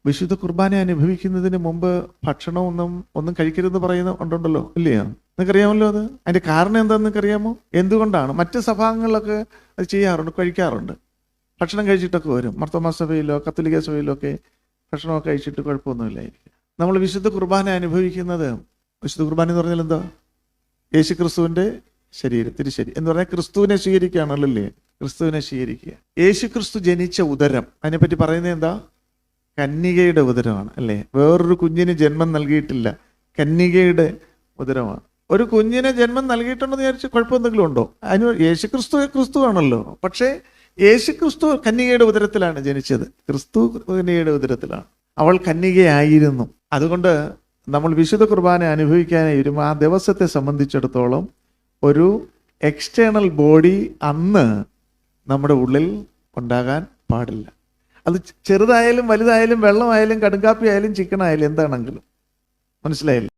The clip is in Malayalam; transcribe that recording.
വിശുദ്ധ കുർബാന അനുഭവിക്കുന്നതിന് മുമ്പ് ഒന്നും കഴിക്കരുതെന്ന് പറയുന്ന ഉണ്ടല്ലോ, ഇല്ലയോ? നിങ്ങൾക്കറിയാമല്ലോ അത്. അതിന്റെ കാരണം എന്താണെന്ന് നിങ്ങൾക്കറിയാമോ? എന്തുകൊണ്ടാണ്? മറ്റ് സഭാംഗങ്ങളിലൊക്കെ അത് ചെയ്യാറുണ്ട്, കഴിക്കാറുണ്ട്. ഭക്ഷണം കഴിച്ചിട്ടൊക്കെ വരും. മാർത്തോമാ സഭയിലോ കത്തോലിക്ക സഭയിലോ ഒക്കെ ഭക്ഷണമൊക്കെ കഴിച്ചിട്ട് കുഴപ്പമൊന്നുമില്ലായിരിക്കും. നമ്മൾ വിശുദ്ധ കുർബാന അനുഭവിക്കുന്നത്, വിശുദ്ധ കുർബാന എന്ന് പറഞ്ഞാൽ എന്താ? യേശു ക്രിസ്തുവിന്റെ ശരീരം, തിരുശരി എന്ന് പറഞ്ഞാൽ ക്രിസ്തുവിനെ സ്വീകരിക്കുകയാണല്ലോ, അല്ലേ? ക്രിസ്തുവിനെ സ്വീകരിക്കുക. യേശു ക്രിസ്തു ജനിച്ച ഉദരം, അതിനെപ്പറ്റി പറയുന്നത് എന്താ? കന്യകയുടെ ഉദരമാണ്, അല്ലേ? വേറൊരു കുഞ്ഞിന് ജന്മം നൽകിയിട്ടില്ല, കന്യകയുടെ ഉദരമാണ്. ഒരു കുഞ്ഞിനെ ജന്മം നൽകിയിട്ടുണ്ടെന്ന് വിചാരിച്ച് കുഴപ്പമെന്തെങ്കിലും ഉണ്ടോ? അതിന് യേശു ക്രിസ്തു ആണല്ലോ. പക്ഷേ യേശു ക്രിസ്തു കന്യകയുടെ ഉദരത്തിലാണ് ജനിച്ചത്. ക്രിസ്തു കന്യകയുടെ ഉദരത്തിലാണ്. അവൾ കന്യകയായിരുന്നു. അതുകൊണ്ട് നമ്മൾ വിശുദ്ധ കുർബാന അനുഭവിക്കാനായി വരുമ്പോൾ ആ ദിവസത്തെ സംബന്ധിച്ചിടത്തോളം ഒരു എക്സ്റ്റേണൽ ബോഡി അന്ന് നമ്മുടെ ഉള്ളിൽ ഉണ്ടാകാൻ പാടില്ല. അത് ചെറുതായാലും വലുതായാലും വെള്ളമായാലും കടുങ്കാപ്പി ആയാലും ചിക്കൻ ആയാലും എന്താണെങ്കിലും. മനസ്സിലായില്ലേ?